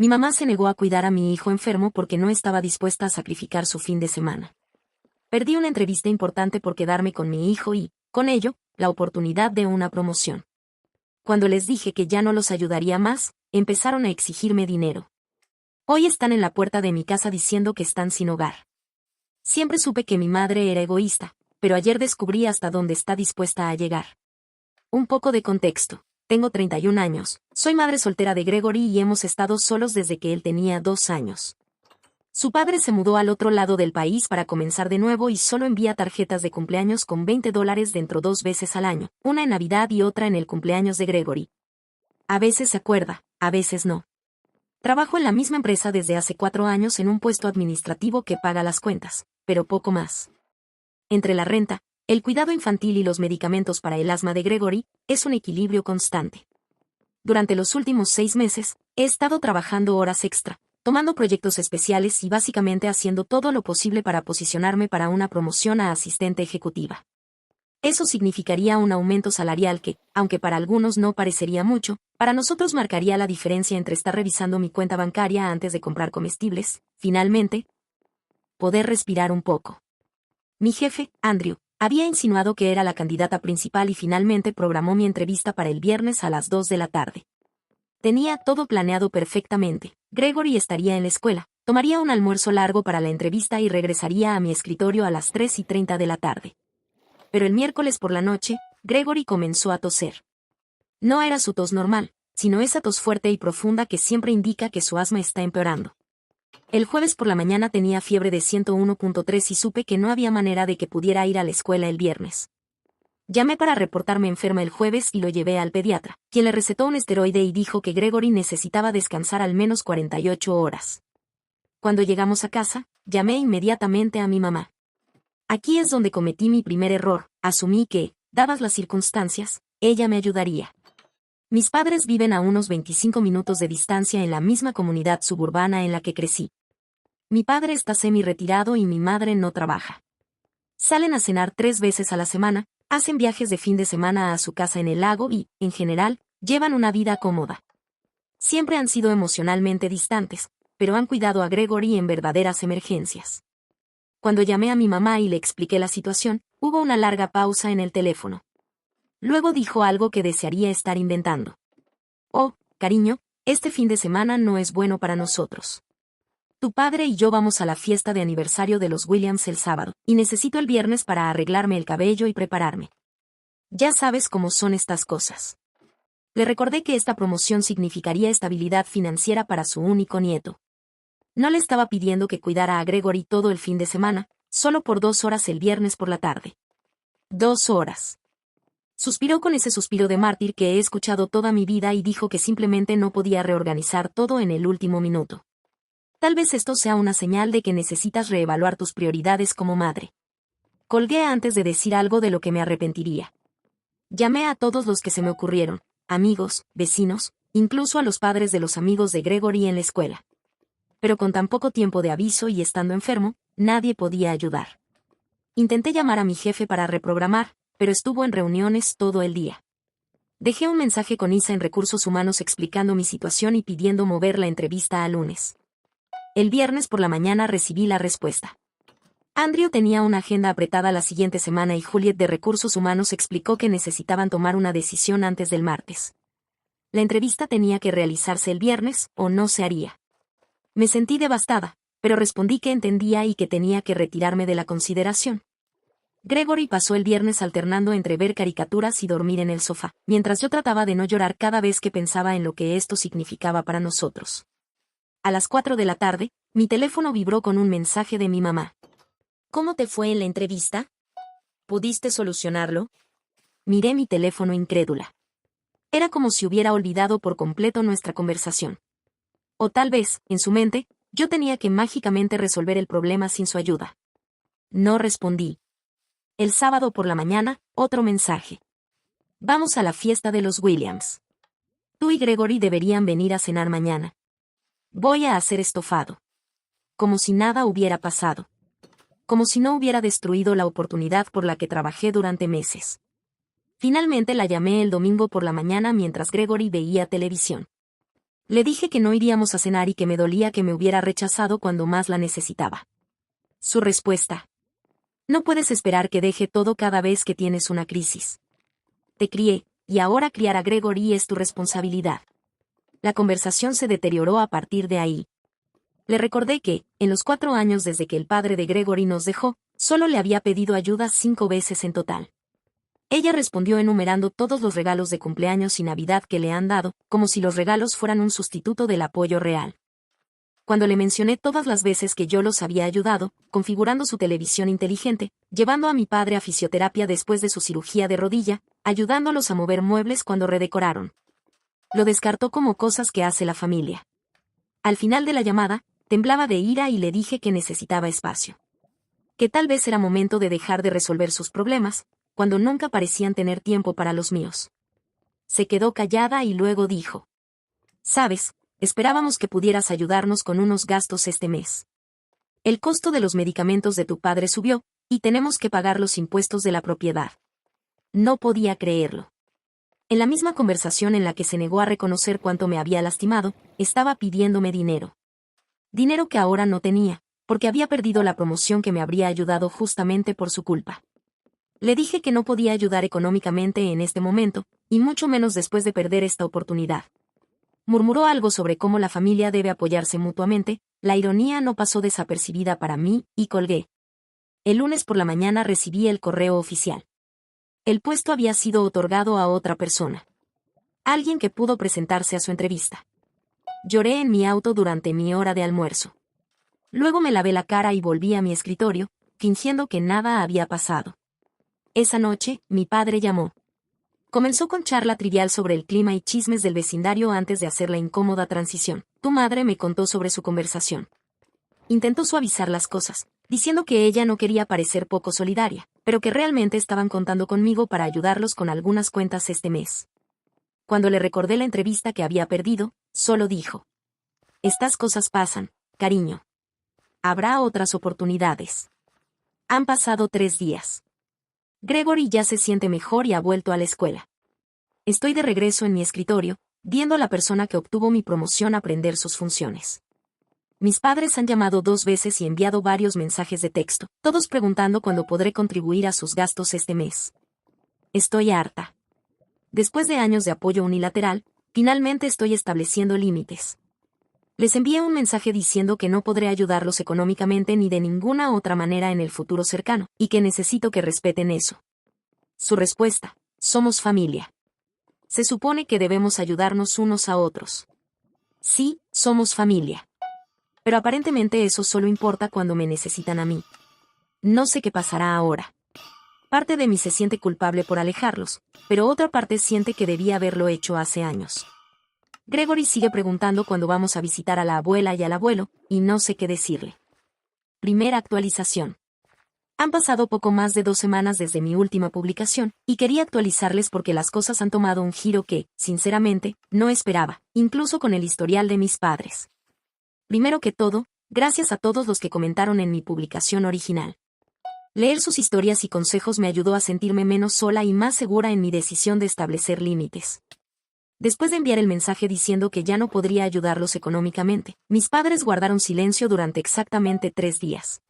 Mi mamá se negó a cuidar a mi hijo enfermo porque no estaba dispuesta a sacrificar su fin de semana. Perdí una entrevista importante por quedarme con mi hijo y, con ello, la oportunidad de una promoción. Cuando les dije que ya no los ayudaría más, empezaron a exigirme dinero. Hoy están en la puerta de mi casa diciendo que están sin hogar. Siempre supe que mi madre era egoísta, pero ayer descubrí hasta dónde está dispuesta a llegar. Un poco de contexto. Tengo 31 años, soy madre soltera de Gregory y hemos estado solos desde que él tenía 2 años. Su padre se mudó al otro lado del país para comenzar de nuevo y solo envía tarjetas de cumpleaños con $20 dentro 2 veces al año, una en Navidad y otra en el cumpleaños de Gregory. A veces se acuerda, a veces no. Trabajo en la misma empresa desde hace 4 años en un puesto administrativo que paga las cuentas, pero poco más. Entre la renta, el cuidado infantil y los medicamentos para el asma de Gregory, es un equilibrio constante. Durante los últimos 6 meses, he estado trabajando horas extra, tomando proyectos especiales y básicamente haciendo todo lo posible para posicionarme para una promoción a asistente ejecutiva. Eso significaría un aumento salarial que, aunque para algunos no parecería mucho, para nosotros marcaría la diferencia entre estar revisando mi cuenta bancaria antes de comprar comestibles, finalmente, poder respirar un poco. Mi jefe, Andrew, había insinuado que era la candidata principal y finalmente programó mi entrevista para el viernes a las 2 de la tarde. Tenía todo planeado perfectamente. Gregory estaría en la escuela, tomaría un almuerzo largo para la entrevista y regresaría a mi escritorio a las 3:30 de la tarde. Pero el miércoles por la noche, Gregory comenzó a toser. No era su tos normal, sino esa tos fuerte y profunda que siempre indica que su asma está empeorando. El jueves por la mañana tenía fiebre de 101.3 y supe que no había manera de que pudiera ir a la escuela el viernes. Llamé para reportarme enferma el jueves y lo llevé al pediatra, quien le recetó un esteroide y dijo que Gregory necesitaba descansar al menos 48 horas. Cuando llegamos a casa, llamé inmediatamente a mi mamá. Aquí es donde cometí mi primer error, asumí que, dadas las circunstancias, ella me ayudaría. Mis padres viven a unos 25 minutos de distancia en la misma comunidad suburbana en la que crecí. Mi padre está semi-retirado y mi madre no trabaja. Salen a cenar 3 veces a la semana, hacen viajes de fin de semana a su casa en el lago y, en general, llevan una vida cómoda. Siempre han sido emocionalmente distantes, pero han cuidado a Gregory en verdaderas emergencias. Cuando llamé a mi mamá y le expliqué la situación, hubo una larga pausa en el teléfono. Luego dijo algo que desearía estar inventando. Oh, cariño, este fin de semana no es bueno para nosotros. Tu padre y yo vamos a la fiesta de aniversario de los Williams el sábado, y necesito el viernes para arreglarme el cabello y prepararme. Ya sabes cómo son estas cosas. Le recordé que esta promoción significaría estabilidad financiera para su único nieto. No le estaba pidiendo que cuidara a Gregory todo el fin de semana, solo por 2 horas el viernes por la tarde. 2 horas. Suspiró con ese suspiro de mártir que he escuchado toda mi vida y dijo que simplemente no podía reorganizar todo en el último minuto. Tal vez esto sea una señal de que necesitas reevaluar tus prioridades como madre. Colgué antes de decir algo de lo que me arrepentiría. Llamé a todos los que se me ocurrieron, amigos, vecinos, incluso a los padres de los amigos de Gregory en la escuela. Pero con tan poco tiempo de aviso y estando enfermo, nadie podía ayudar. Intenté llamar a mi jefe para reprogramar, pero estuvo en reuniones todo el día. Dejé un mensaje con Isa en Recursos Humanos explicando mi situación y pidiendo mover la entrevista a lunes. El viernes por la mañana recibí la respuesta. Andrew tenía una agenda apretada la siguiente semana y Juliet de Recursos Humanos explicó que necesitaban tomar una decisión antes del martes. La entrevista tenía que realizarse el viernes o no se haría. Me sentí devastada, pero respondí que entendía y que tenía que retirarme de la consideración. Gregory pasó el viernes alternando entre ver caricaturas y dormir en el sofá, mientras yo trataba de no llorar cada vez que pensaba en lo que esto significaba para nosotros. A las 4 de la tarde, mi teléfono vibró con un mensaje de mi mamá. ¿Cómo te fue en la entrevista? ¿Pudiste solucionarlo? Miré mi teléfono incrédula. Era como si hubiera olvidado por completo nuestra conversación. O tal vez, en su mente, yo tenía que mágicamente resolver el problema sin su ayuda. No respondí. El sábado por la mañana, otro mensaje. Vamos a la fiesta de los Williams. Tú y Gregory deberían venir a cenar mañana. Voy a hacer estofado. Como si nada hubiera pasado. Como si no hubiera destruido la oportunidad por la que trabajé durante meses. Finalmente la llamé el domingo por la mañana mientras Gregory veía televisión. Le dije que no iríamos a cenar y que me dolía que me hubiera rechazado cuando más la necesitaba. Su respuesta: no puedes esperar que deje todo cada vez que tienes una crisis. Te crié, y ahora criar a Gregory es tu responsabilidad. La conversación se deterioró a partir de ahí. Le recordé que, en los 4 años desde que el padre de Gregory nos dejó, solo le había pedido ayuda 5 veces en total. Ella respondió enumerando todos los regalos de cumpleaños y Navidad que le han dado, como si los regalos fueran un sustituto del apoyo real. Cuando le mencioné todas las veces que yo los había ayudado, configurando su televisión inteligente, llevando a mi padre a fisioterapia después de su cirugía de rodilla, ayudándolos a mover muebles cuando redecoraron. Lo descartó como cosas que hace la familia. Al final de la llamada, temblaba de ira y le dije que necesitaba espacio. Que tal vez era momento de dejar de resolver sus problemas, cuando nunca parecían tener tiempo para los míos. Se quedó callada y luego dijo: ¿sabes? Esperábamos que pudieras ayudarnos con unos gastos este mes. El costo de los medicamentos de tu padre subió, y tenemos que pagar los impuestos de la propiedad. No podía creerlo. En la misma conversación en la que se negó a reconocer cuánto me había lastimado, estaba pidiéndome dinero. Dinero que ahora no tenía, porque había perdido la promoción que me habría ayudado justamente por su culpa. Le dije que no podía ayudar económicamente en este momento, y mucho menos después de perder esta oportunidad. Murmuró algo sobre cómo la familia debe apoyarse mutuamente, la ironía no pasó desapercibida para mí, y colgué. El lunes por la mañana recibí el correo oficial. El puesto había sido otorgado a otra persona. Alguien que pudo presentarse a su entrevista. Lloré en mi auto durante mi hora de almuerzo. Luego me lavé la cara y volví a mi escritorio, fingiendo que nada había pasado. Esa noche, mi padre llamó. Comenzó con charla trivial sobre el clima y chismes del vecindario antes de hacer la incómoda transición. Tu madre me contó sobre su conversación. Intentó suavizar las cosas, diciendo que ella no quería parecer poco solidaria, pero que realmente estaban contando conmigo para ayudarlos con algunas cuentas este mes. Cuando le recordé la entrevista que había perdido, solo dijo: estas cosas pasan, cariño. Habrá otras oportunidades. Han pasado 3 días. Gregory ya se siente mejor y ha vuelto a la escuela. Estoy de regreso en mi escritorio, viendo a la persona que obtuvo mi promoción aprender sus funciones. Mis padres han llamado 2 veces y enviado varios mensajes de texto, todos preguntando cuándo podré contribuir a sus gastos este mes. Estoy harta. Después de años de apoyo unilateral, finalmente estoy estableciendo límites. Les envié un mensaje diciendo que no podré ayudarlos económicamente ni de ninguna otra manera en el futuro cercano, y que necesito que respeten eso. Su respuesta: somos familia. Se supone que debemos ayudarnos unos a otros. Sí, somos familia. Pero aparentemente eso solo importa cuando me necesitan a mí. No sé qué pasará ahora. Parte de mí se siente culpable por alejarlos, pero otra parte siente que debía haberlo hecho hace años. Gregory sigue preguntando cuándo vamos a visitar a la abuela y al abuelo, y no sé qué decirle. Primera actualización. Han pasado poco más de 2 semanas desde mi última publicación, y quería actualizarles porque las cosas han tomado un giro que, sinceramente, no esperaba, incluso con el historial de mis padres. Primero que todo, gracias a todos los que comentaron en mi publicación original. Leer sus historias y consejos me ayudó a sentirme menos sola y más segura en mi decisión de establecer límites. Después de enviar el mensaje diciendo que ya no podría ayudarlos económicamente, mis padres guardaron silencio durante exactamente 3 días.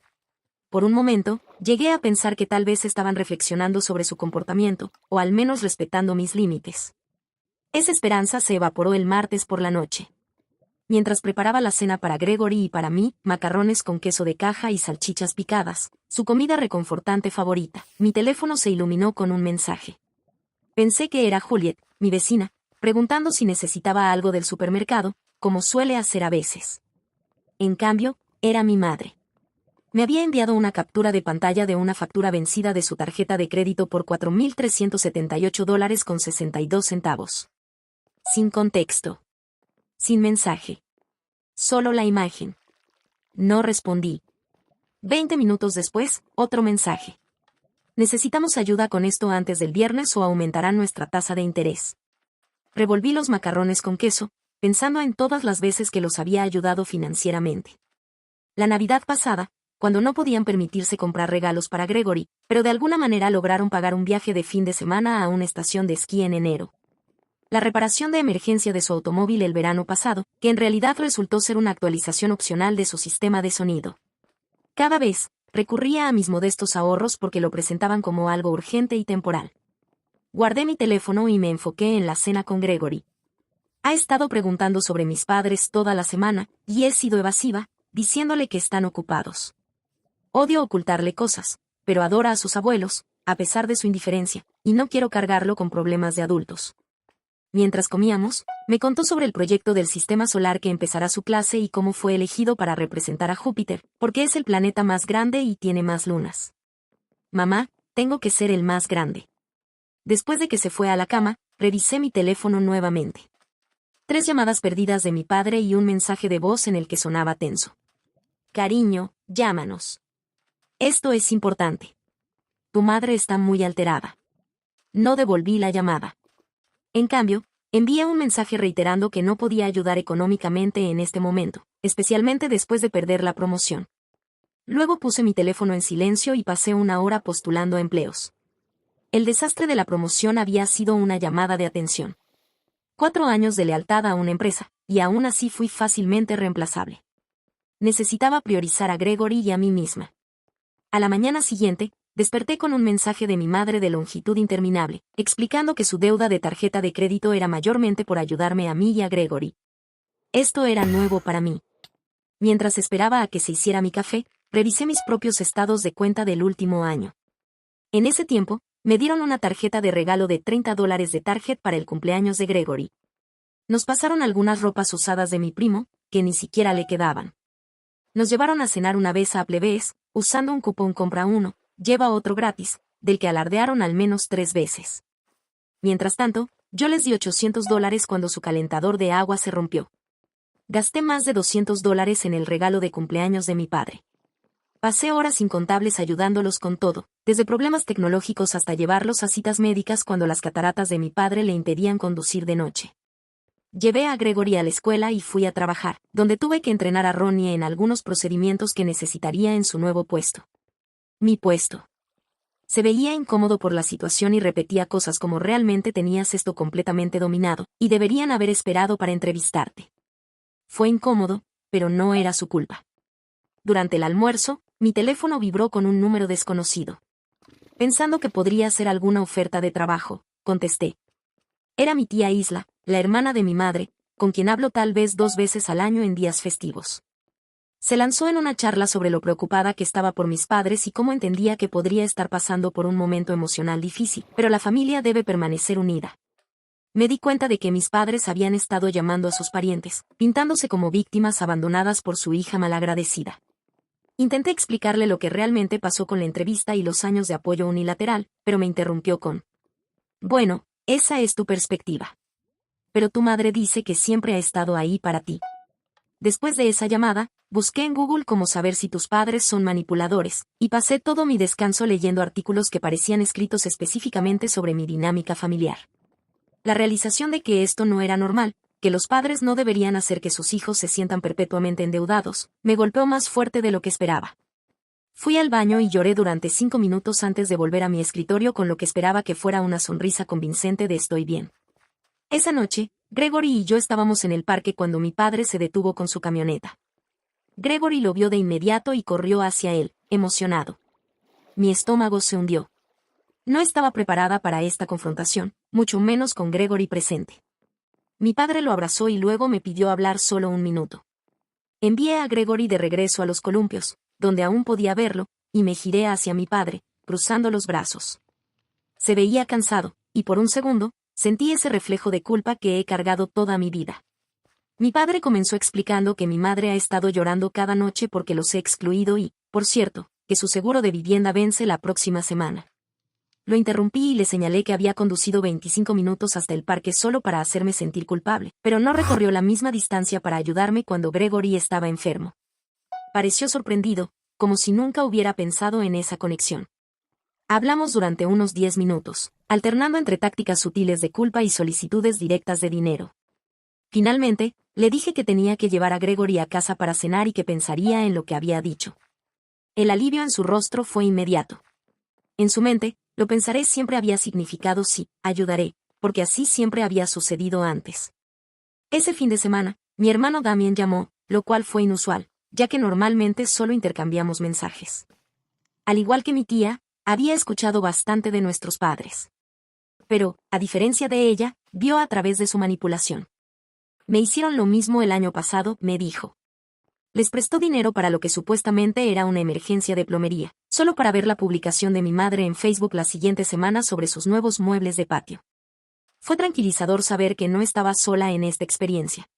Por un momento, llegué a pensar que tal vez estaban reflexionando sobre su comportamiento, o al menos respetando mis límites. Esa esperanza se evaporó el martes por la noche. Mientras preparaba la cena para Gregory y para mí, macarrones con queso de caja y salchichas picadas, su comida reconfortante favorita, mi teléfono se iluminó con un mensaje. Pensé que era Juliet, mi vecina, preguntando si necesitaba algo del supermercado, como suele hacer a veces. En cambio, era mi madre. Me había enviado una captura de pantalla de una factura vencida de su tarjeta de crédito por $4,378.62. Sin contexto. Sin mensaje. Solo la imagen. No respondí. 20 minutos después, otro mensaje. Necesitamos ayuda con esto antes del viernes o aumentará nuestra tasa de interés. Revolví los macarrones con queso, pensando en todas las veces que los había ayudado financieramente. La Navidad pasada, cuando no podían permitirse comprar regalos para Gregory, pero de alguna manera lograron pagar un viaje de fin de semana a una estación de esquí en enero. la reparación de emergencia de su automóvil el verano pasado, que en realidad resultó ser una actualización opcional de su sistema de sonido. Cada vez, recurría a mis modestos ahorros porque lo presentaban como algo urgente y temporal. Guardé mi teléfono y me enfoqué en la cena con Gregory. Ha estado preguntando sobre mis padres toda la semana, y he sido evasiva, diciéndole que están ocupados. Odio ocultarle cosas, pero adora a sus abuelos, a pesar de su indiferencia, y no quiero cargarlo con problemas de adultos. Mientras comíamos, me contó sobre el proyecto del sistema solar que empezará su clase y cómo fue elegido para representar a Júpiter, porque es el planeta más grande y tiene más lunas. Mamá, tengo que ser el más grande. Después de que se fue a la cama, revisé mi teléfono nuevamente. 3 llamadas perdidas de mi padre y un mensaje de voz en el que sonaba tenso. Cariño, llámanos. Esto es importante. Tu madre está muy alterada. No devolví la llamada. En cambio, envié un mensaje reiterando que no podía ayudar económicamente en este momento, especialmente después de perder la promoción. Luego puse mi teléfono en silencio y pasé 1 hora postulando empleos. El desastre de la promoción había sido una llamada de atención. 4 años de lealtad a una empresa, y aún así fui fácilmente reemplazable. Necesitaba priorizar a Gregory y a mí misma. A la mañana siguiente, desperté con un mensaje de mi madre de longitud interminable, explicando que su deuda de tarjeta de crédito era mayormente por ayudarme a mí y a Gregory. Esto era nuevo para mí. Mientras esperaba a que se hiciera mi café, revisé mis propios estados de cuenta del último año. En ese tiempo, me dieron una tarjeta de regalo de $30 de Target para el cumpleaños de Gregory. Nos pasaron algunas ropas usadas de mi primo, que ni siquiera le quedaban. Nos llevaron a cenar una vez a Plebes, usando un cupón compra uno, lleva otro gratis, del que alardearon al menos 3 veces. Mientras tanto, yo les di $800 cuando su calentador de agua se rompió. Gasté más de $200 en el regalo de cumpleaños de mi padre. Pasé horas incontables ayudándolos con todo, desde problemas tecnológicos hasta llevarlos a citas médicas cuando las cataratas de mi padre le impedían conducir de noche. Llevé a Gregory a la escuela y fui a trabajar, donde tuve que entrenar a Ronnie en algunos procedimientos que necesitaría en su nuevo puesto. Mi puesto. Se veía incómodo por la situación y repetía cosas como realmente tenías esto completamente dominado, y deberían haber esperado para entrevistarte. Fue incómodo, pero no era su culpa. Durante el almuerzo, mi teléfono vibró con un número desconocido. Pensando que podría ser alguna oferta de trabajo, contesté. Era mi tía Isla, la hermana de mi madre, con quien hablo tal vez 2 veces al año en días festivos. Se lanzó en una charla sobre lo preocupada que estaba por mis padres y cómo entendía que podría estar pasando por un momento emocional difícil, pero la familia debe permanecer unida. Me di cuenta de que mis padres habían estado llamando a sus parientes, pintándose como víctimas abandonadas por su hija malagradecida. Intenté explicarle lo que realmente pasó con la entrevista y los años de apoyo unilateral, pero me interrumpió con: bueno, esa es tu perspectiva. Pero tu madre dice que siempre ha estado ahí para ti. Después de esa llamada, busqué en Google cómo saber si tus padres son manipuladores, y pasé todo mi descanso leyendo artículos que parecían escritos específicamente sobre mi dinámica familiar. La realización de que esto no era normal, que los padres no deberían hacer que sus hijos se sientan perpetuamente endeudados, me golpeó más fuerte de lo que esperaba. Fui al baño y lloré durante 5 minutos antes de volver a mi escritorio con lo que esperaba que fuera una sonrisa convincente de estoy bien. Esa noche, Gregory y yo estábamos en el parque cuando mi padre se detuvo con su camioneta. Gregory lo vio de inmediato y corrió hacia él, emocionado. Mi estómago se hundió. No estaba preparada para esta confrontación, mucho menos con Gregory presente. Mi padre lo abrazó y luego me pidió hablar solo 1 minuto. Envié a Gregory de regreso a los columpios, donde aún podía verlo, y me giré hacia mi padre, cruzando los brazos. Se veía cansado, y por un segundo, sentí ese reflejo de culpa que he cargado toda mi vida. Mi padre comenzó explicando que mi madre ha estado llorando cada noche porque los he excluido y, por cierto, que su seguro de vivienda vence la próxima semana. Lo interrumpí y le señalé que había conducido 25 minutos hasta el parque solo para hacerme sentir culpable, pero no recorrió la misma distancia para ayudarme cuando Gregory estaba enfermo. Pareció sorprendido, como si nunca hubiera pensado en esa conexión. Hablamos durante unos 10 minutos, alternando entre tácticas sutiles de culpa y solicitudes directas de dinero. Finalmente, le dije que tenía que llevar a Gregory a casa para cenar y que pensaría en lo que había dicho. El alivio en su rostro fue inmediato. En su mente, lo pensaré siempre había significado sí, ayudaré, porque así siempre había sucedido antes. Ese fin de semana, mi hermano Damien llamó, lo cual fue inusual, ya que normalmente solo intercambiamos mensajes. Al igual que mi tía, había escuchado bastante de nuestros padres. Pero, a diferencia de ella, vio a través de su manipulación. Me hicieron lo mismo el año pasado, me dijo. Les prestó dinero para lo que supuestamente era una emergencia de plomería, solo para ver la publicación de mi madre en Facebook la siguiente semana sobre sus nuevos muebles de patio. Fue tranquilizador saber que no estaba sola en esta experiencia.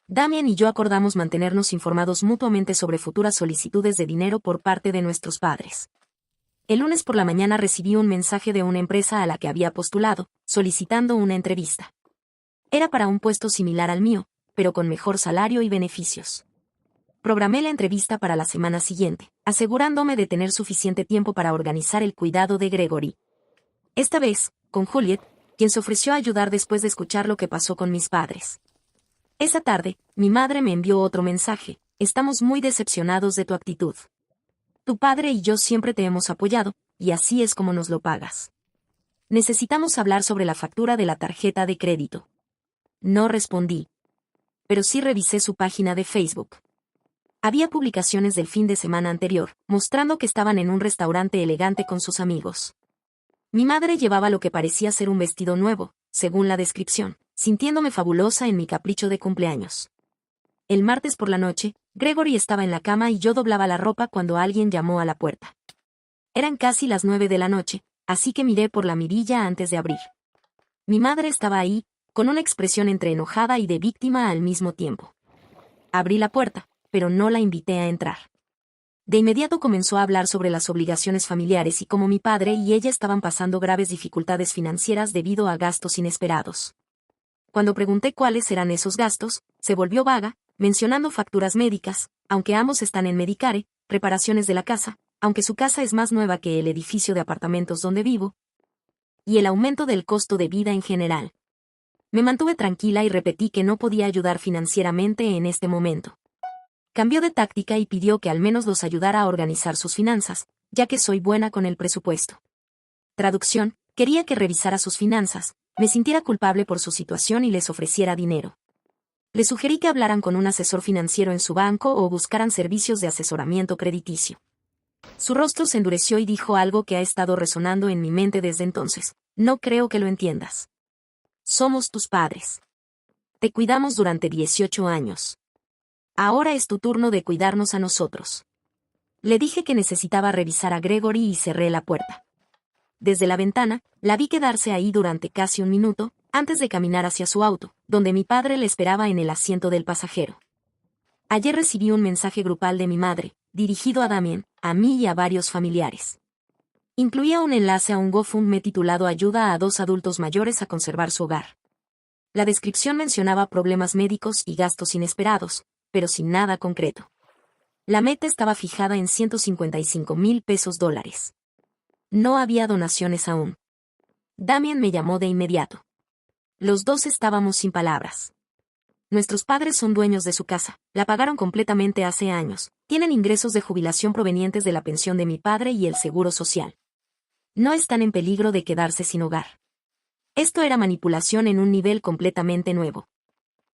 Damien y yo acordamos mantenernos informados mutuamente sobre futuras solicitudes de dinero por parte de nuestros padres. El lunes por la mañana recibí un mensaje de una empresa a la que había postulado, solicitando una entrevista. Era para un puesto similar al mío, pero con mejor salario y beneficios. Programé la entrevista para la semana siguiente, asegurándome de tener suficiente tiempo para organizar el cuidado de Gregory. Esta vez, con Juliet, quien se ofreció a ayudar después de escuchar lo que pasó con mis padres. Esa tarde, mi madre me envió otro mensaje: estamos muy decepcionados de tu actitud. Tu padre y yo siempre te hemos apoyado, y así es como nos lo pagas. Necesitamos hablar sobre la factura de la tarjeta de crédito. No respondí. Pero sí revisé su página de Facebook. Había publicaciones del fin de semana anterior, mostrando que estaban en un restaurante elegante con sus amigos. Mi madre llevaba lo que parecía ser un vestido nuevo, según la descripción, sintiéndome fabulosa en mi capricho de cumpleaños. El martes por la noche, Gregory estaba en la cama y yo doblaba la ropa cuando alguien llamó a la puerta. Eran casi las 9 de la noche, así que miré por la mirilla antes de abrir. Mi madre estaba ahí, con una expresión entre enojada y de víctima al mismo tiempo. Abrí la puerta, pero no la invité a entrar. De inmediato comenzó a hablar sobre las obligaciones familiares y cómo mi padre y ella estaban pasando graves dificultades financieras debido a gastos inesperados. Cuando pregunté cuáles eran esos gastos, se volvió vaga, mencionando facturas médicas, aunque ambos están en Medicare, reparaciones de la casa, aunque su casa es más nueva que el edificio de apartamentos donde vivo, y el aumento del costo de vida en general. Me mantuve tranquila y repetí que no podía ayudar financieramente en este momento. Cambió de táctica y pidió que al menos los ayudara a organizar sus finanzas, ya que soy buena con el presupuesto. Traducción: quería que revisara sus finanzas, me sintiera culpable por su situación y les ofreciera dinero. Les sugerí que hablaran con un asesor financiero en su banco o buscaran servicios de asesoramiento crediticio. Su rostro se endureció y dijo algo que ha estado resonando en mi mente desde entonces: no creo que lo entiendas. Somos tus padres. Te cuidamos durante 18 años. Ahora es tu turno de cuidarnos a nosotros. Le dije que necesitaba revisar a Gregory y cerré la puerta. Desde la ventana, la vi quedarse ahí durante casi un minuto, antes de caminar hacia su auto, donde mi padre le esperaba en el asiento del pasajero. Ayer recibí un mensaje grupal de mi madre, dirigido a Damien, a mí y a varios familiares. Incluía un enlace a un GoFundMe titulado Ayuda a 2 adultos mayores a conservar su hogar. La descripción mencionaba problemas médicos y gastos inesperados, pero sin nada concreto. La meta estaba fijada en $155,000. No había donaciones aún. Damien me llamó de inmediato. Los dos estábamos sin palabras. Nuestros padres son dueños de su casa, la pagaron completamente hace años, tienen ingresos de jubilación provenientes de la pensión de mi padre y el seguro social. No están en peligro de quedarse sin hogar. Esto era manipulación en un nivel completamente nuevo.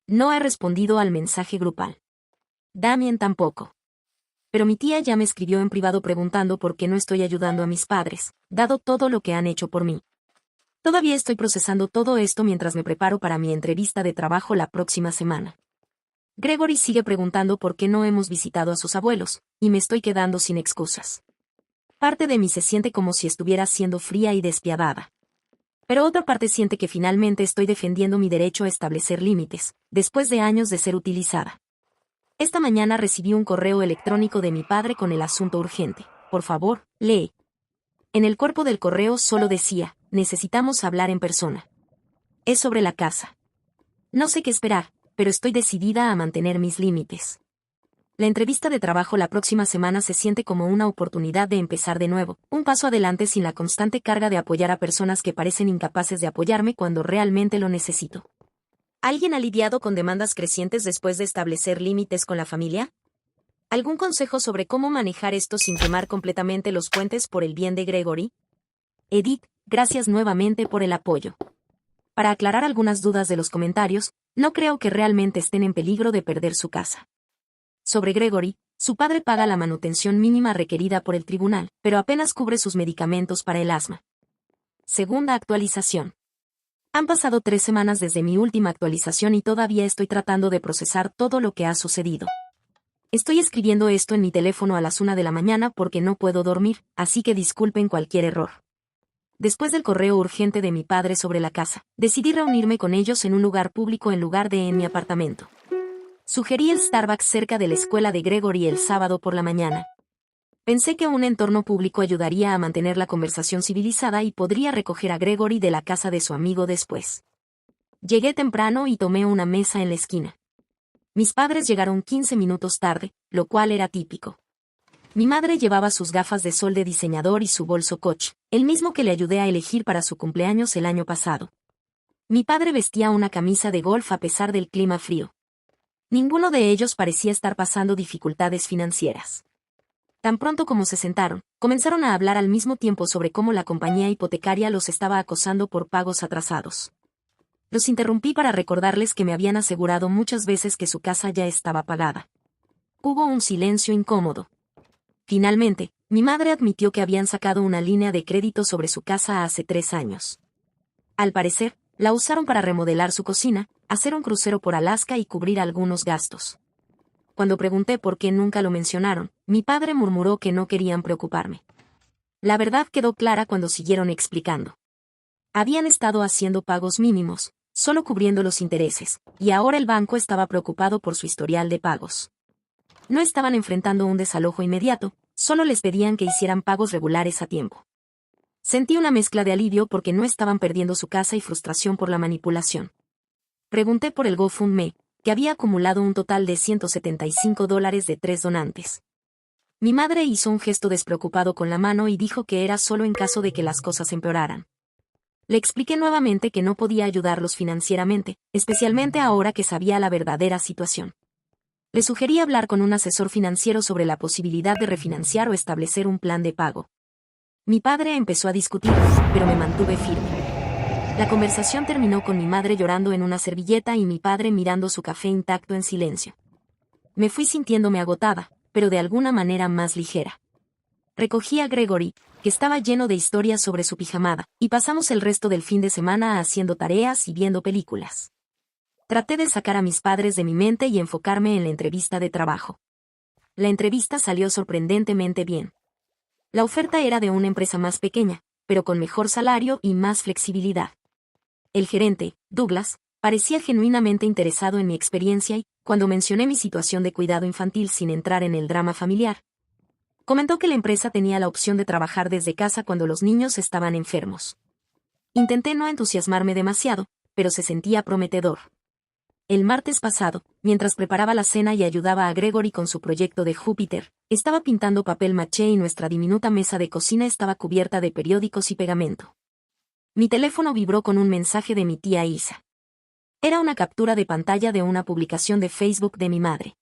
No he respondido al mensaje grupal. Damien tampoco. Pero mi tía ya me escribió en privado preguntando por qué no estoy ayudando a mis padres, dado todo lo que han hecho por mí. Todavía estoy procesando todo esto mientras me preparo para mi entrevista de trabajo la próxima semana. Gregory sigue preguntando por qué no hemos visitado a sus abuelos, y me estoy quedando sin excusas. Parte de mí se siente como si estuviera siendo fría y despiadada. Pero otra parte siente que finalmente estoy defendiendo mi derecho a establecer límites, después de años de ser utilizada. Esta mañana recibí un correo electrónico de mi padre con el asunto urgente. Por favor, lee. En el cuerpo del correo solo decía: necesitamos hablar en persona. Es sobre la casa. No sé qué esperar, pero estoy decidida a mantener mis límites. La entrevista de trabajo la próxima semana se siente como una oportunidad de empezar de nuevo, un paso adelante sin la constante carga de apoyar a personas que parecen incapaces de apoyarme cuando realmente lo necesito. ¿Alguien ha lidiado con demandas crecientes después de establecer límites con la familia? ¿Algún consejo sobre cómo manejar esto sin quemar completamente los puentes por el bien de Gregory? Edith, gracias nuevamente por el apoyo. Para aclarar algunas dudas de los comentarios, no creo que realmente estén en peligro de perder su casa. Sobre Gregory, su padre paga la manutención mínima requerida por el tribunal, pero apenas cubre sus medicamentos para el asma. Segunda actualización. Han pasado 3 semanas desde mi última actualización y todavía estoy tratando de procesar todo lo que ha sucedido. Estoy escribiendo esto en mi teléfono a las 1 de la mañana porque no puedo dormir, así que disculpen cualquier error. Después del correo urgente de mi padre sobre la casa, decidí reunirme con ellos en un lugar público en lugar de en mi apartamento. Sugerí el Starbucks cerca de la escuela de Gregory el sábado por la mañana. Pensé que un entorno público ayudaría a mantener la conversación civilizada y podría recoger a Gregory de la casa de su amigo después. Llegué temprano y tomé una mesa en la esquina. Mis padres llegaron 15 minutos tarde, lo cual era típico. Mi madre llevaba sus gafas de sol de diseñador y su bolso Coach, el mismo que le ayudé a elegir para su cumpleaños el año pasado. Mi padre vestía una camisa de golf a pesar del clima frío. Ninguno de ellos parecía estar pasando dificultades financieras. Tan pronto como se sentaron, comenzaron a hablar al mismo tiempo sobre cómo la compañía hipotecaria los estaba acosando por pagos atrasados. Los interrumpí para recordarles que me habían asegurado muchas veces que su casa ya estaba pagada. Hubo un silencio incómodo. Finalmente, mi madre admitió que habían sacado una línea de crédito sobre su casa hace 3 años. Al parecer, la usaron para remodelar su cocina, hacer un crucero por Alaska y cubrir algunos gastos. Cuando pregunté por qué nunca lo mencionaron, mi padre murmuró que no querían preocuparme. La verdad quedó clara cuando siguieron explicando. Habían estado haciendo pagos mínimos, solo cubriendo los intereses, y ahora el banco estaba preocupado por su historial de pagos. No estaban enfrentando un desalojo inmediato, solo les pedían que hicieran pagos regulares a tiempo. Sentí una mezcla de alivio porque no estaban perdiendo su casa y frustración por la manipulación. Pregunté por el GoFundMe, que había acumulado un total de $175 de 3 donantes. Mi madre hizo un gesto despreocupado con la mano y dijo que era solo en caso de que las cosas empeoraran. Le expliqué nuevamente que no podía ayudarlos financieramente, especialmente ahora que sabía la verdadera situación. Le sugerí hablar con un asesor financiero sobre la posibilidad de refinanciar o establecer un plan de pago. Mi padre empezó a discutir, pero me mantuve firme. La conversación terminó con mi madre llorando en una servilleta y mi padre mirando su café intacto en silencio. Me fui sintiéndome agotada, pero de alguna manera más ligera. Recogí a Gregory, que estaba lleno de historias sobre su pijamada, y pasamos el resto del fin de semana haciendo tareas y viendo películas. Traté de sacar a mis padres de mi mente y enfocarme en la entrevista de trabajo. La entrevista salió sorprendentemente bien. La oferta era de una empresa más pequeña, pero con mejor salario y más flexibilidad. El gerente, Douglas, parecía genuinamente interesado en mi experiencia y, cuando mencioné mi situación de cuidado infantil sin entrar en el drama familiar, comentó que la empresa tenía la opción de trabajar desde casa cuando los niños estaban enfermos. Intenté no entusiasmarme demasiado, pero se sentía prometedor. El martes pasado, mientras preparaba la cena y ayudaba a Gregory con su proyecto de Júpiter, estaba pintando papel maché y nuestra diminuta mesa de cocina estaba cubierta de periódicos y pegamento. Mi teléfono vibró con un mensaje de mi tía Isa. Era una captura de pantalla de una publicación de Facebook de mi madre.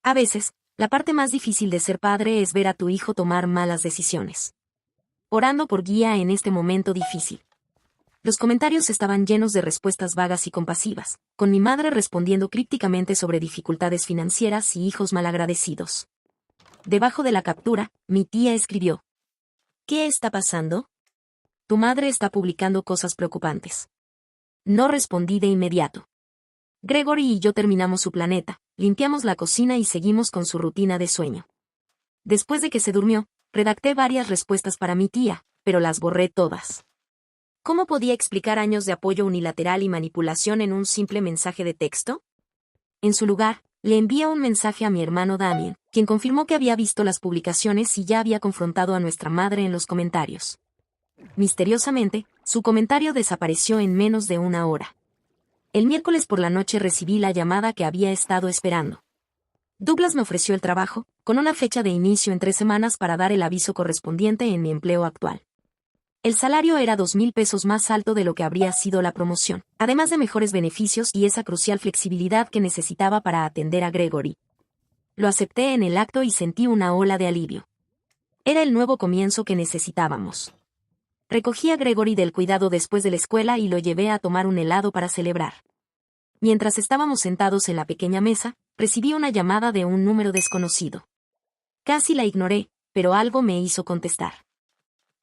A veces, la parte más difícil de ser padre es ver a tu hijo tomar malas decisiones. Orando por guía en este momento difícil. Los comentarios estaban llenos de respuestas vagas y compasivas, con mi madre respondiendo crípticamente sobre dificultades financieras y hijos malagradecidos. Debajo de la captura, mi tía escribió: ¿Qué está pasando? Tu madre está publicando cosas preocupantes. No respondí de inmediato. Gregory y yo terminamos su planeta, limpiamos la cocina y seguimos con su rutina de sueño. Después de que se durmió, redacté varias respuestas para mi tía, pero las borré todas. ¿Cómo podía explicar años de apoyo unilateral y manipulación en un simple mensaje de texto? En su lugar, le envié un mensaje a mi hermano Damien, quien confirmó que había visto las publicaciones y ya había confrontado a nuestra madre en los comentarios. Misteriosamente, su comentario desapareció en menos de 1 hora. El miércoles por la noche recibí la llamada que había estado esperando. Douglas me ofreció el trabajo, con una fecha de inicio en 3 semanas para dar el aviso correspondiente en mi empleo actual. El salario era $2,000 más alto de lo que habría sido la promoción, además de mejores beneficios y esa crucial flexibilidad que necesitaba para atender a Gregory. Lo acepté en el acto y sentí una ola de alivio. Era el nuevo comienzo que necesitábamos. Recogí a Gregory del cuidado después de la escuela y lo llevé a tomar un helado para celebrar. Mientras estábamos sentados en la pequeña mesa, recibí una llamada de un número desconocido. Casi la ignoré, pero algo me hizo contestar.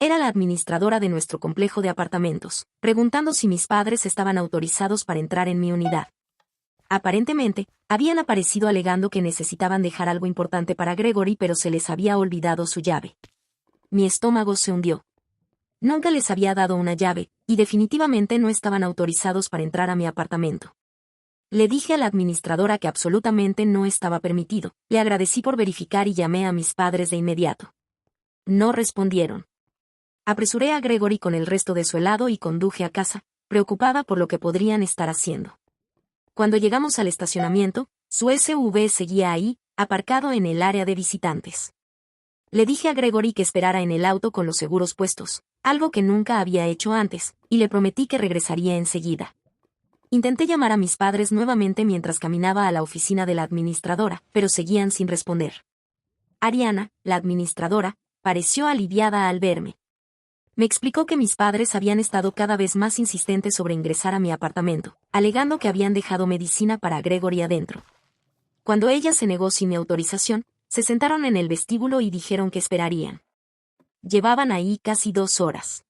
Era la administradora de nuestro complejo de apartamentos, preguntando si mis padres estaban autorizados para entrar en mi unidad. Aparentemente, habían aparecido alegando que necesitaban dejar algo importante para Gregory, pero se les había olvidado su llave. Mi estómago se hundió. Nunca les había dado una llave, y definitivamente no estaban autorizados para entrar a mi apartamento. Le dije a la administradora que absolutamente no estaba permitido. Le agradecí por verificar y llamé a mis padres de inmediato. No respondieron. Apresuré a Gregory con el resto de su helado y conduje a casa, preocupada por lo que podrían estar haciendo. Cuando llegamos al estacionamiento, su SUV seguía ahí, aparcado en el área de visitantes. Le dije a Gregory que esperara en el auto con los seguros puestos, algo que nunca había hecho antes, y le prometí que regresaría enseguida. Intenté llamar a mis padres nuevamente mientras caminaba a la oficina de la administradora, pero seguían sin responder. Ariana, la administradora, pareció aliviada al verme. Me explicó que mis padres habían estado cada vez más insistentes sobre ingresar a mi apartamento, alegando que habían dejado medicina para Gregory adentro. Cuando ella se negó sin mi autorización, se sentaron en el vestíbulo y dijeron que esperarían. Llevaban ahí casi 2 horas.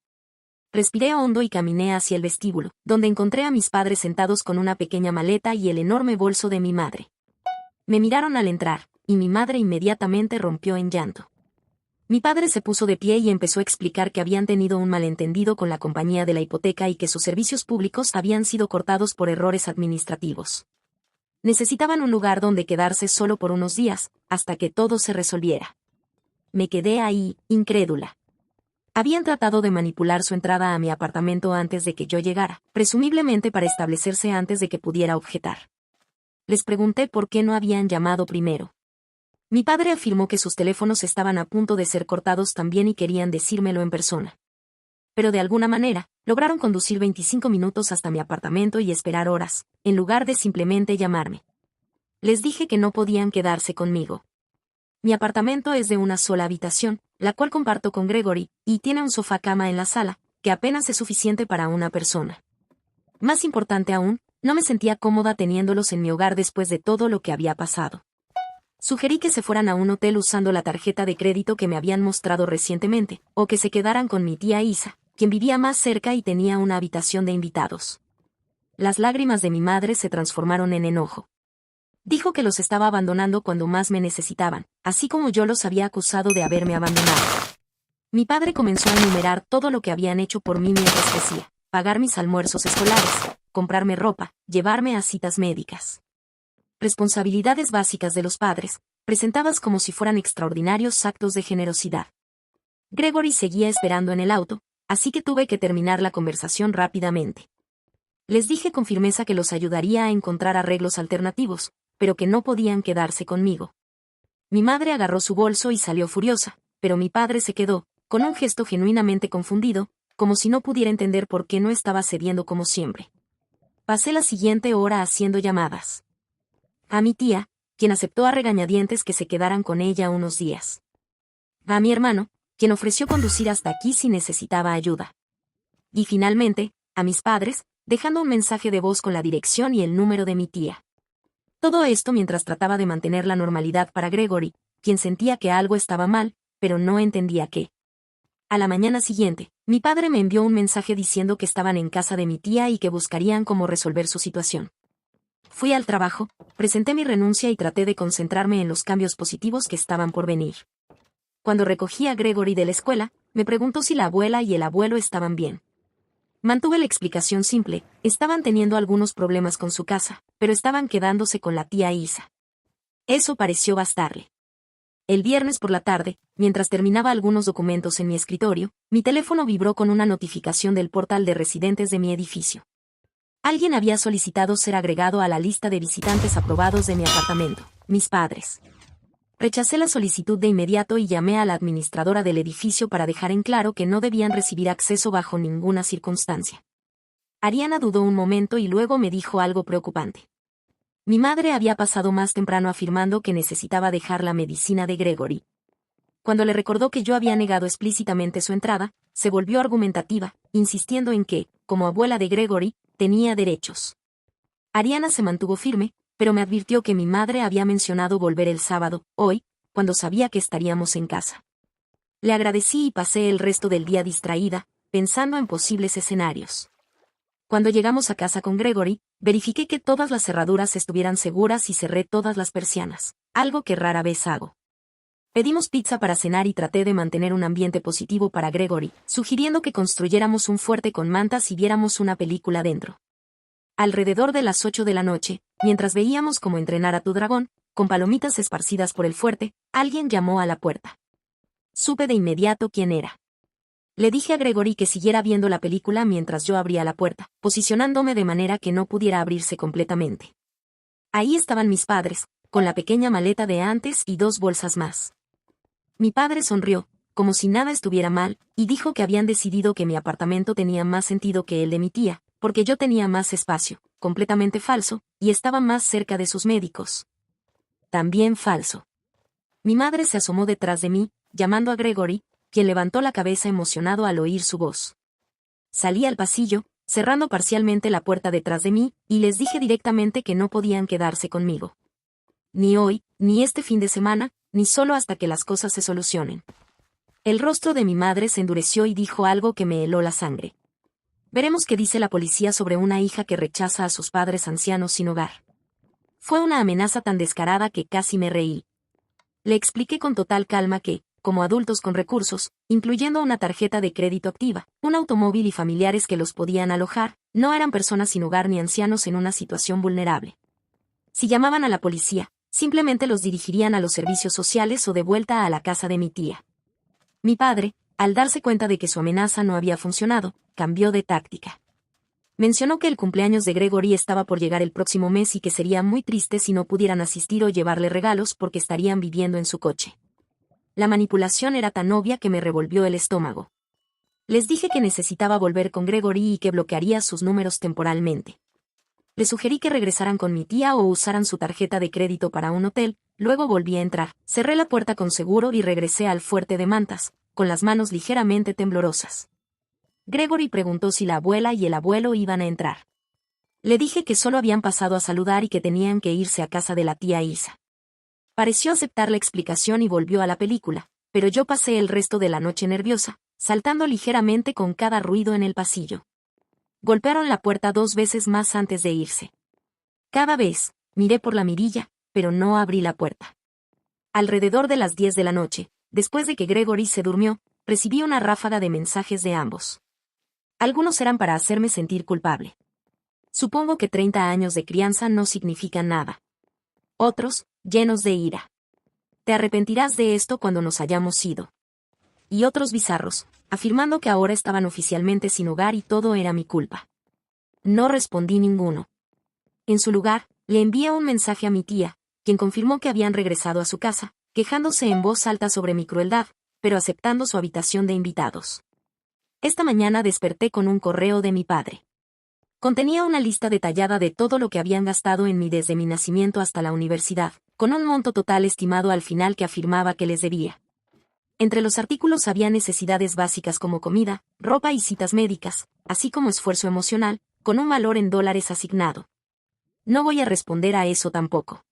Respiré hondo y caminé hacia el vestíbulo, donde encontré a mis padres sentados con una pequeña maleta y el enorme bolso de mi madre. Me miraron al entrar, y mi madre inmediatamente rompió en llanto. Mi padre se puso de pie y empezó a explicar que habían tenido un malentendido con la compañía de la hipoteca y que sus servicios públicos habían sido cortados por errores administrativos. Necesitaban un lugar donde quedarse solo por unos días, hasta que todo se resolviera. Me quedé ahí, incrédula. Habían tratado de manipular su entrada a mi apartamento antes de que yo llegara, presumiblemente para establecerse antes de que pudiera objetar. Les pregunté por qué no habían llamado primero. Mi padre afirmó que sus teléfonos estaban a punto de ser cortados también y querían decírmelo en persona. Pero de alguna manera, lograron conducir 25 minutos hasta mi apartamento y esperar horas, en lugar de simplemente llamarme. Les dije que no podían quedarse conmigo. Mi apartamento es de una sola habitación, la cual comparto con Gregory, y tiene un sofá-cama en la sala, que apenas es suficiente para una persona. Más importante aún, no me sentía cómoda teniéndolos en mi hogar después de todo lo que había pasado. Sugerí que se fueran a un hotel usando la tarjeta de crédito que me habían mostrado recientemente, o que se quedaran con mi tía Isa, quien vivía más cerca y tenía una habitación de invitados. Las lágrimas de mi madre se transformaron en enojo. Dijo que los estaba abandonando cuando más me necesitaban, así como yo los había acusado de haberme abandonado. Mi padre comenzó a enumerar todo lo que habían hecho por mí mientras crecía: pagar mis almuerzos escolares, comprarme ropa, llevarme a citas médicas. Responsabilidades básicas de los padres, presentadas como si fueran extraordinarios actos de generosidad. Gregory seguía esperando en el auto, así que tuve que terminar la conversación rápidamente. Les dije con firmeza que los ayudaría a encontrar arreglos alternativos, pero que no podían quedarse conmigo. Mi madre agarró su bolso y salió furiosa, pero mi padre se quedó, con un gesto genuinamente confundido, como si no pudiera entender por qué no estaba cediendo como siempre. Pasé la siguiente hora haciendo llamadas a mi tía, quien aceptó a regañadientes que se quedaran con ella unos días. A mi hermano, quien ofreció conducir hasta aquí si necesitaba ayuda. Y finalmente, a mis padres, dejando un mensaje de voz con la dirección y el número de mi tía. Todo esto mientras trataba de mantener la normalidad para Gregory, quien sentía que algo estaba mal, pero no entendía qué. A la mañana siguiente, mi padre me envió un mensaje diciendo que estaban en casa de mi tía y que buscarían cómo resolver su situación. Fui al trabajo, presenté mi renuncia y traté de concentrarme en los cambios positivos que estaban por venir. Cuando recogí a Gregory de la escuela, me preguntó si la abuela y el abuelo estaban bien. Mantuve la explicación simple: estaban teniendo algunos problemas con su casa, pero estaban quedándose con la tía Isa. Eso pareció bastarle. El viernes por la tarde, mientras terminaba algunos documentos en mi escritorio, mi teléfono vibró con una notificación del portal de residentes de mi edificio. Alguien había solicitado ser agregado a la lista de visitantes aprobados de mi apartamento: mis padres. Rechacé la solicitud de inmediato y llamé a la administradora del edificio para dejar en claro que no debían recibir acceso bajo ninguna circunstancia. Ariana dudó un momento y luego me dijo algo preocupante. Mi madre había pasado más temprano afirmando que necesitaba dejar la medicina de Gregory. Cuando le recordó que yo había negado explícitamente su entrada, se volvió argumentativa, insistiendo en que, como abuela de Gregory, tenía derechos. Ariana se mantuvo firme, pero me advirtió que mi madre había mencionado volver el sábado, hoy, cuando sabía que estaríamos en casa. Le agradecí y pasé el resto del día distraída, pensando en posibles escenarios. Cuando llegamos a casa con Gregory, verifiqué que todas las cerraduras estuvieran seguras y cerré todas las persianas, algo que rara vez hago. Pedimos pizza para cenar y traté de mantener un ambiente positivo para Gregory, sugiriendo que construyéramos un fuerte con mantas y viéramos una película dentro. Alrededor de las 8 de la noche, mientras veíamos cómo entrenar a tu dragón, con palomitas esparcidas por el fuerte, alguien llamó a la puerta. Supe de inmediato quién era. Le dije a Gregory que siguiera viendo la película mientras yo abría la puerta, posicionándome de manera que no pudiera abrirse completamente. Ahí estaban mis padres, con la pequeña maleta de antes y 2 bolsas más. Mi padre sonrió, como si nada estuviera mal, y dijo que habían decidido que mi apartamento tenía más sentido que el de mi tía, porque yo tenía más espacio, completamente falso, y estaba más cerca de sus médicos. También falso. Mi madre se asomó detrás de mí, llamando a Gregory, quien levantó la cabeza emocionado al oír su voz. Salí al pasillo, cerrando parcialmente la puerta detrás de mí, y les dije directamente que no podían quedarse conmigo. Ni hoy, ni este fin de semana, ni solo hasta que las cosas se solucionen. El rostro de mi madre se endureció y dijo algo que me heló la sangre. Veremos qué dice la policía sobre una hija que rechaza a sus padres ancianos sin hogar. Fue una amenaza tan descarada que casi me reí. Le expliqué con total calma que, como adultos con recursos, incluyendo una tarjeta de crédito activa, un automóvil y familiares que los podían alojar, no eran personas sin hogar ni ancianos en una situación vulnerable. Si llamaban a la policía, simplemente los dirigirían a los servicios sociales o de vuelta a la casa de mi tía. Mi padre, al darse cuenta de que su amenaza no había funcionado, cambió de táctica. Mencionó que el cumpleaños de Gregory estaba por llegar el próximo mes y que sería muy triste si no pudieran asistir o llevarle regalos porque estarían viviendo en su coche. La manipulación era tan obvia que me revolvió el estómago. Les dije que necesitaba volver con Gregory y que bloquearía sus números temporalmente. Le sugerí que regresaran con mi tía o usaran su tarjeta de crédito para un hotel, luego volví a entrar, cerré la puerta con seguro y regresé al fuerte de mantas, con las manos ligeramente temblorosas. Gregory preguntó si la abuela y el abuelo iban a entrar. Le dije que solo habían pasado a saludar y que tenían que irse a casa de la tía Ilsa. Pareció aceptar la explicación y volvió a la película, pero yo pasé el resto de la noche nerviosa, saltando ligeramente con cada ruido en el pasillo. Golpearon la puerta 2 veces más antes de irse. Cada vez, miré por la mirilla, pero no abrí la puerta. Alrededor de las 10 de la noche, después de que Gregory se durmió, recibí una ráfaga de mensajes de ambos. Algunos eran para hacerme sentir culpable. Supongo que 30 años de crianza no significan nada. Otros, llenos de ira. Te arrepentirás de esto cuando nos hayamos ido. Y otros bizarros, afirmando que ahora estaban oficialmente sin hogar y todo era mi culpa. No respondí ninguno. En su lugar, le envié un mensaje a mi tía, quien confirmó que habían regresado a su casa, quejándose en voz alta sobre mi crueldad, pero aceptando su habitación de invitados. Esta mañana desperté con un correo de mi padre. Contenía una lista detallada de todo lo que habían gastado en mí desde mi nacimiento hasta la universidad, con un monto total estimado al final que afirmaba que les debía. Entre los artículos había necesidades básicas como comida, ropa y citas médicas, así como esfuerzo emocional, con un valor en dólares asignado. No voy a responder a eso tampoco.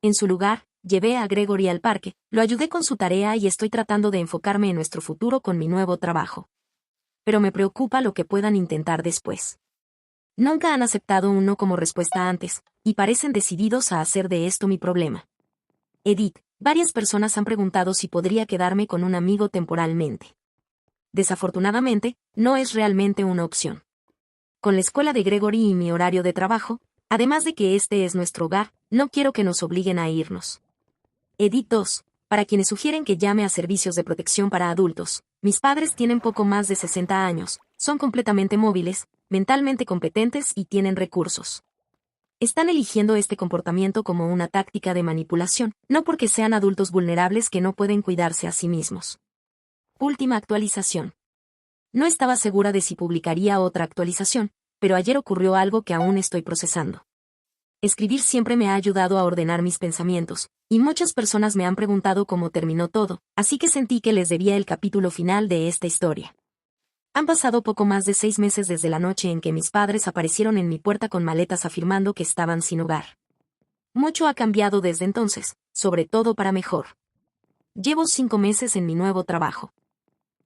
En su lugar, llevé a Gregory al parque, lo ayudé con su tarea y estoy tratando de enfocarme en nuestro futuro con mi nuevo trabajo. Pero me preocupa lo que puedan intentar después. Nunca han aceptado un no como respuesta antes, y parecen decididos a hacer de esto mi problema. Edith, varias personas han preguntado si podría quedarme con un amigo temporalmente. Desafortunadamente, no es realmente una opción. Con la escuela de Gregory y mi horario de trabajo, además de que este es nuestro hogar, no quiero que nos obliguen a irnos. Edith 2, para quienes sugieren que llame a servicios de protección para adultos, mis padres tienen poco más de 60 años, son completamente móviles, mentalmente competentes y tienen recursos. Están eligiendo este comportamiento como una táctica de manipulación, no porque sean adultos vulnerables que no pueden cuidarse a sí mismos. Última actualización. No estaba segura de si publicaría otra actualización, pero ayer ocurrió algo que aún estoy procesando. Escribir siempre me ha ayudado a ordenar mis pensamientos, y muchas personas me han preguntado cómo terminó todo, así que sentí que les debía el capítulo final de esta historia. Han pasado poco más de 6 meses desde la noche en que mis padres aparecieron en mi puerta con maletas afirmando que estaban sin hogar. Mucho ha cambiado desde entonces, sobre todo para mejor. Llevo 5 meses en mi nuevo trabajo.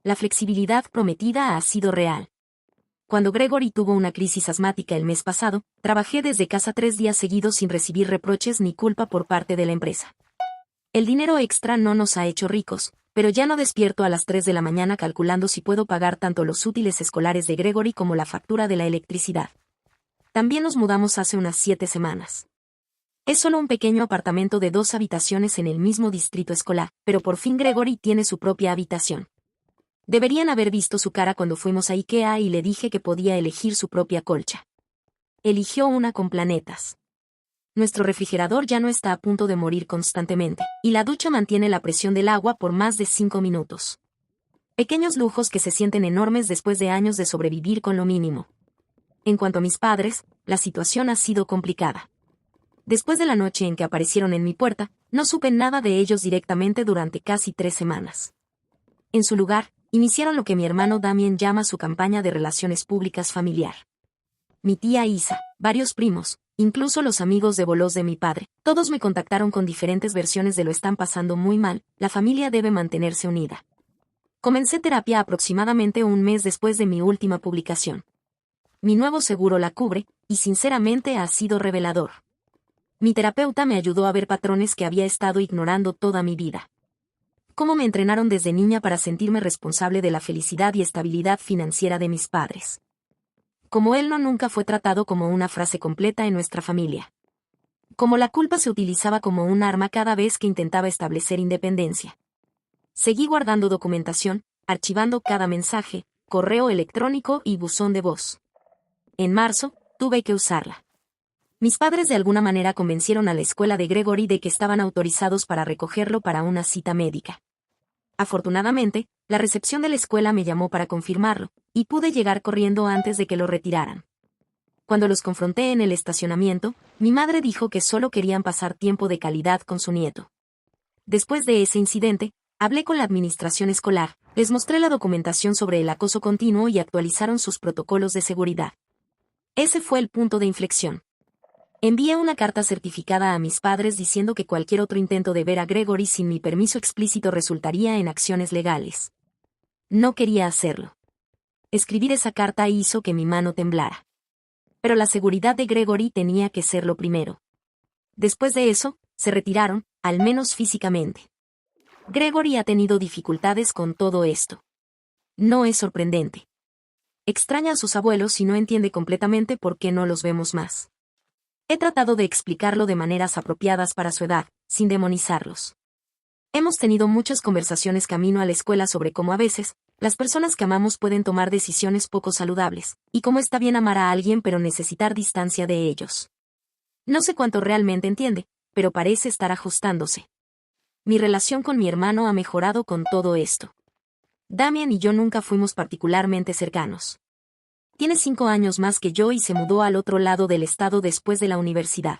La flexibilidad prometida ha sido real. Cuando Gregory tuvo una crisis asmática el mes pasado, trabajé desde casa 3 días seguidos sin recibir reproches ni culpa por parte de la empresa. El dinero extra no nos ha hecho ricos, pero ya no despierto a las 3 de la mañana calculando si puedo pagar tanto los útiles escolares de Gregory como la factura de la electricidad. También nos mudamos hace unas 7 semanas. Es solo un pequeño apartamento de 2 habitaciones en el mismo distrito escolar, pero por fin Gregory tiene su propia habitación. Deberían haber visto su cara cuando fuimos a IKEA y le dije que podía elegir su propia colcha. Eligió una con planetas. Nuestro refrigerador ya no está a punto de morir constantemente, y la ducha mantiene la presión del agua por más de 5 minutos. Pequeños lujos que se sienten enormes después de años de sobrevivir con lo mínimo. En cuanto a mis padres, la situación ha sido complicada. Después de la noche en que aparecieron en mi puerta, no supe nada de ellos directamente durante casi 3 semanas. En su lugar, iniciaron lo que mi hermano Damien llama su campaña de relaciones públicas familiar. Mi tía Isa, varios primos, incluso los amigos de bolos de mi padre, todos me contactaron con diferentes versiones de lo están pasando muy mal, la familia debe mantenerse unida. Comencé terapia aproximadamente un mes después de mi última publicación. Mi nuevo seguro la cubre, y sinceramente ha sido revelador. Mi terapeuta me ayudó a ver patrones que había estado ignorando toda mi vida. Cómo me entrenaron desde niña para sentirme responsable de la felicidad y estabilidad financiera de mis padres. Como él no nunca fue tratado como una frase completa en nuestra familia. Como la culpa se utilizaba como un arma cada vez que intentaba establecer independencia. Seguí guardando documentación, archivando cada mensaje, correo electrónico y buzón de voz. En marzo, tuve que usarla. Mis padres de alguna manera convencieron a la escuela de Gregory de que estaban autorizados para recogerlo para una cita médica. Afortunadamente, la recepción de la escuela me llamó para confirmarlo, y pude llegar corriendo antes de que lo retiraran. Cuando los confronté en el estacionamiento, mi madre dijo que solo querían pasar tiempo de calidad con su nieto. Después de ese incidente, hablé con la administración escolar, les mostré la documentación sobre el acoso continuo y actualizaron sus protocolos de seguridad. Ese fue el punto de inflexión. Envié una carta certificada a mis padres diciendo que cualquier otro intento de ver a Gregory sin mi permiso explícito resultaría en acciones legales. No quería hacerlo. Escribir esa carta hizo que mi mano temblara. Pero la seguridad de Gregory tenía que ser lo primero. Después de eso, se retiraron, al menos físicamente. Gregory ha tenido dificultades con todo esto. No es sorprendente. Extraña a sus abuelos y no entiende completamente por qué no los vemos más. He tratado de explicarlo de maneras apropiadas para su edad, sin demonizarlos. Hemos tenido muchas conversaciones camino a la escuela sobre cómo a veces, las personas que amamos pueden tomar decisiones poco saludables, y cómo está bien amar a alguien pero necesitar distancia de ellos. No sé cuánto realmente entiende, pero parece estar ajustándose. Mi relación con mi hermano ha mejorado con todo esto. Damien y yo nunca fuimos particularmente cercanos. Tiene 5 años más que yo y se mudó al otro lado del estado después de la universidad.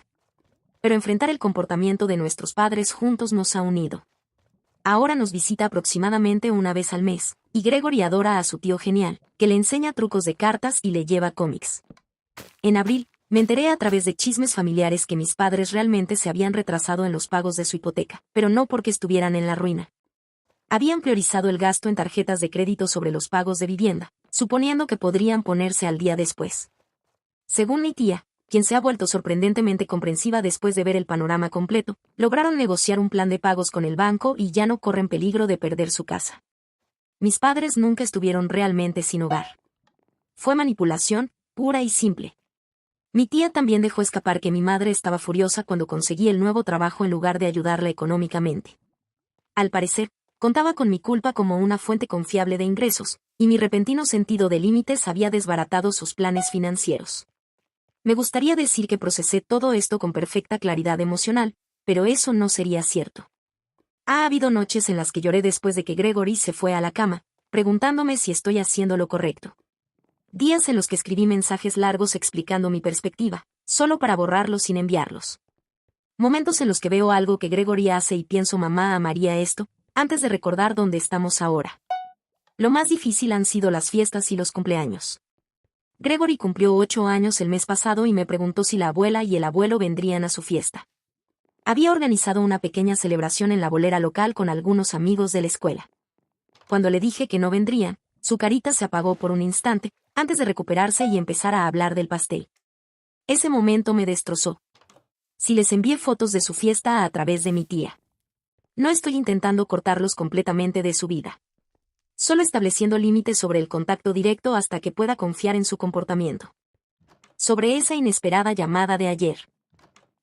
Pero enfrentar el comportamiento de nuestros padres juntos nos ha unido. Ahora nos visita aproximadamente una vez al mes, y Gregory adora a su tío genial, que le enseña trucos de cartas y le lleva cómics. En abril, me enteré a través de chismes familiares que mis padres realmente se habían retrasado en los pagos de su hipoteca, pero no porque estuvieran en la ruina. Habían priorizado el gasto en tarjetas de crédito sobre los pagos de vivienda, suponiendo que podrían ponerse al día después. Según mi tía, quien se ha vuelto sorprendentemente comprensiva después de ver el panorama completo, lograron negociar un plan de pagos con el banco y ya no corren peligro de perder su casa. Mis padres nunca estuvieron realmente sin hogar. Fue manipulación, pura y simple. Mi tía también dejó escapar que mi madre estaba furiosa cuando conseguí el nuevo trabajo en lugar de ayudarla económicamente. Al parecer, contaba con mi culpa como una fuente confiable de ingresos, y mi repentino sentido de límites había desbaratado sus planes financieros. Me gustaría decir que procesé todo esto con perfecta claridad emocional, pero eso no sería cierto. Ha habido noches en las que lloré después de que Gregory se fue a la cama, preguntándome si estoy haciendo lo correcto. Días en los que escribí mensajes largos explicando mi perspectiva, solo para borrarlos sin enviarlos. Momentos en los que veo algo que Gregory hace y pienso mamá amaría esto, antes de recordar dónde estamos ahora. Lo más difícil han sido las fiestas y los cumpleaños. Gregory cumplió 8 años el mes pasado y me preguntó si la abuela y el abuelo vendrían a su fiesta. Había organizado una pequeña celebración en la bolera local con algunos amigos de la escuela. Cuando le dije que no vendrían, su carita se apagó por un instante, antes de recuperarse y empezar a hablar del pastel. Ese momento me destrozó. Si les envié fotos de su fiesta a través de mi tía. No estoy intentando cortarlos completamente de su vida. Solo estableciendo límites sobre el contacto directo hasta que pueda confiar en su comportamiento. Sobre esa inesperada llamada de ayer.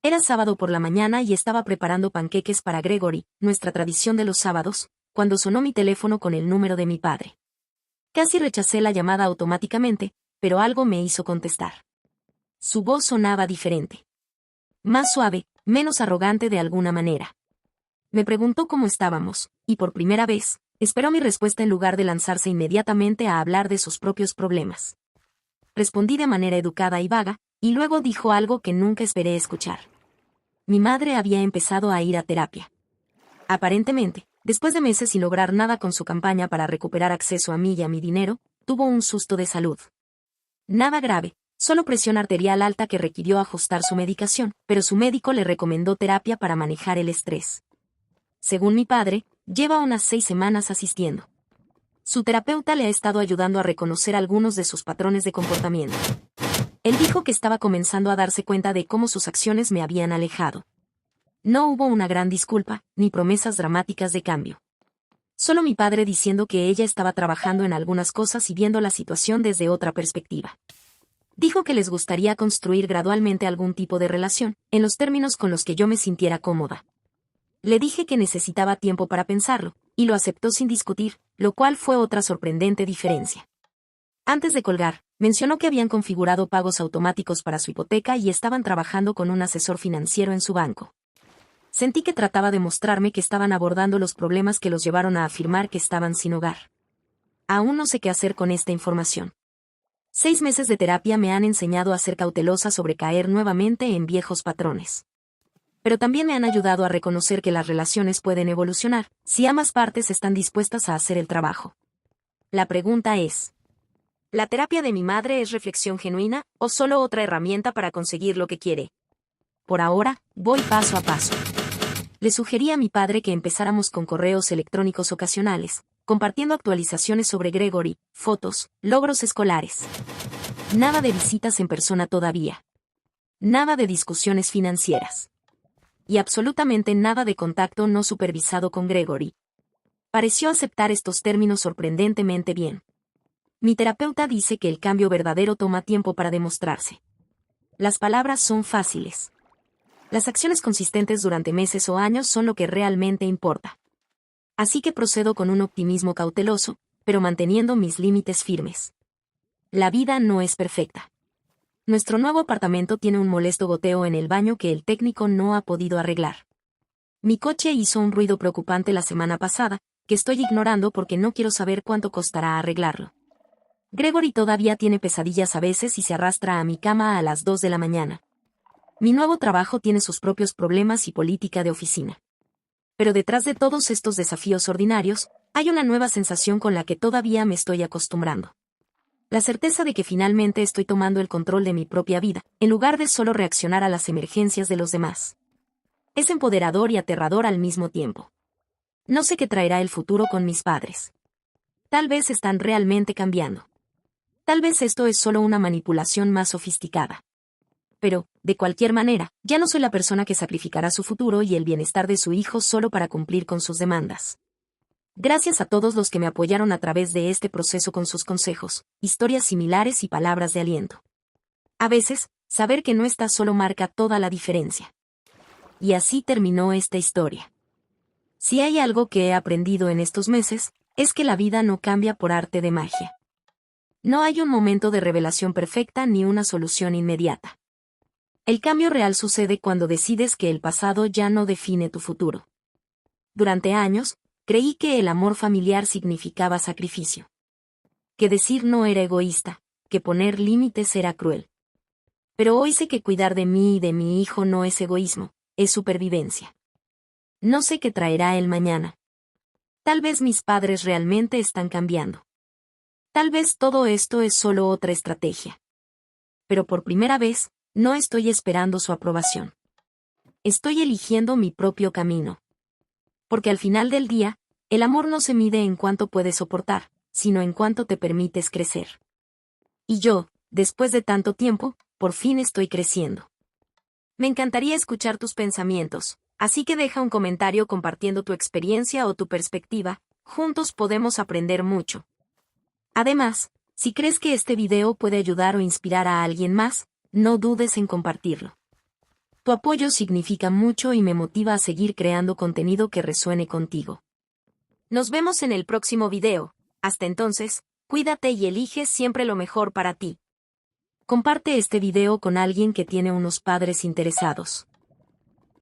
Era sábado por la mañana y estaba preparando panqueques para Gregory, nuestra tradición de los sábados, cuando sonó mi teléfono con el número de mi padre. Casi rechacé la llamada automáticamente, pero algo me hizo contestar. Su voz sonaba diferente. Más suave, menos arrogante de alguna manera. Me preguntó cómo estábamos, y por primera vez, esperó mi respuesta en lugar de lanzarse inmediatamente a hablar de sus propios problemas. Respondí de manera educada y vaga, y luego dijo algo que nunca esperé escuchar. Mi madre había empezado a ir a terapia. Aparentemente, después de meses sin lograr nada con su campaña para recuperar acceso a mí y a mi dinero, tuvo un susto de salud. Nada grave, solo presión arterial alta que requirió ajustar su medicación, pero su médico le recomendó terapia para manejar el estrés. Según mi padre, lleva unas 6 semanas asistiendo. Su terapeuta le ha estado ayudando a reconocer algunos de sus patrones de comportamiento. Él dijo que estaba comenzando a darse cuenta de cómo sus acciones me habían alejado. No hubo una gran disculpa, ni promesas dramáticas de cambio. Solo mi padre diciendo que ella estaba trabajando en algunas cosas y viendo la situación desde otra perspectiva. Dijo que les gustaría construir gradualmente algún tipo de relación, en los términos con los que yo me sintiera cómoda. Le dije que necesitaba tiempo para pensarlo, y lo aceptó sin discutir, lo cual fue otra sorprendente diferencia. Antes de colgar, mencionó que habían configurado pagos automáticos para su hipoteca y estaban trabajando con un asesor financiero en su banco. Sentí que trataba de mostrarme que estaban abordando los problemas que los llevaron a afirmar que estaban sin hogar. Aún no sé qué hacer con esta información. 6 meses de terapia me han enseñado a ser cautelosa sobre caer nuevamente en viejos patrones. Pero también me han ayudado a reconocer que las relaciones pueden evolucionar, si ambas partes están dispuestas a hacer el trabajo. La pregunta es: ¿la terapia de mi madre es reflexión genuina, o solo otra herramienta para conseguir lo que quiere? Por ahora, voy paso a paso. Le sugerí a mi padre que empezáramos con correos electrónicos ocasionales, compartiendo actualizaciones sobre Gregory, fotos, logros escolares. Nada de visitas en persona todavía. Nada de discusiones financieras. Y absolutamente nada de contacto no supervisado con Gregory. Pareció aceptar estos términos sorprendentemente bien. Mi terapeuta dice que el cambio verdadero toma tiempo para demostrarse. Las palabras son fáciles. Las acciones consistentes durante meses o años son lo que realmente importa. Así que procedo con un optimismo cauteloso, pero manteniendo mis límites firmes. La vida no es perfecta. Nuestro nuevo apartamento tiene un molesto goteo en el baño que el técnico no ha podido arreglar. Mi coche hizo un ruido preocupante la semana pasada, que estoy ignorando porque no quiero saber cuánto costará arreglarlo. Gregory todavía tiene pesadillas a veces y se arrastra a mi cama a las 2 de la mañana. Mi nuevo trabajo tiene sus propios problemas y política de oficina. Pero detrás de todos estos desafíos ordinarios, hay una nueva sensación con la que todavía me estoy acostumbrando. La certeza de que finalmente estoy tomando el control de mi propia vida, en lugar de solo reaccionar a las emergencias de los demás. Es empoderador y aterrador al mismo tiempo. No sé qué traerá el futuro con mis padres. Tal vez están realmente cambiando. Tal vez esto es solo una manipulación más sofisticada. Pero, de cualquier manera, ya no soy la persona que sacrificará su futuro y el bienestar de su hijo solo para cumplir con sus demandas. Gracias a todos los que me apoyaron a través de este proceso con sus consejos, historias similares y palabras de aliento. A veces, saber que no estás solo marca toda la diferencia. Y así terminó esta historia. Si hay algo que he aprendido en estos meses, es que la vida no cambia por arte de magia. No hay un momento de revelación perfecta ni una solución inmediata. El cambio real sucede cuando decides que el pasado ya no define tu futuro. Durante años, creí que el amor familiar significaba sacrificio. Que decir no era egoísta, que poner límites era cruel. Pero hoy sé que cuidar de mí y de mi hijo no es egoísmo, es supervivencia. No sé qué traerá el mañana. Tal vez mis padres realmente están cambiando. Tal vez todo esto es solo otra estrategia. Pero por primera vez, no estoy esperando su aprobación. Estoy eligiendo mi propio camino. Porque al final del día, el amor no se mide en cuánto puedes soportar, sino en cuánto te permites crecer. Y yo, después de tanto tiempo, por fin estoy creciendo. Me encantaría escuchar tus pensamientos, así que deja un comentario compartiendo tu experiencia o tu perspectiva, juntos podemos aprender mucho. Además, si crees que este video puede ayudar o inspirar a alguien más, no dudes en compartirlo. Tu apoyo significa mucho y me motiva a seguir creando contenido que resuene contigo. Nos vemos en el próximo video. Hasta entonces, cuídate y elige siempre lo mejor para ti. Comparte este video con alguien que tiene unos padres interesados.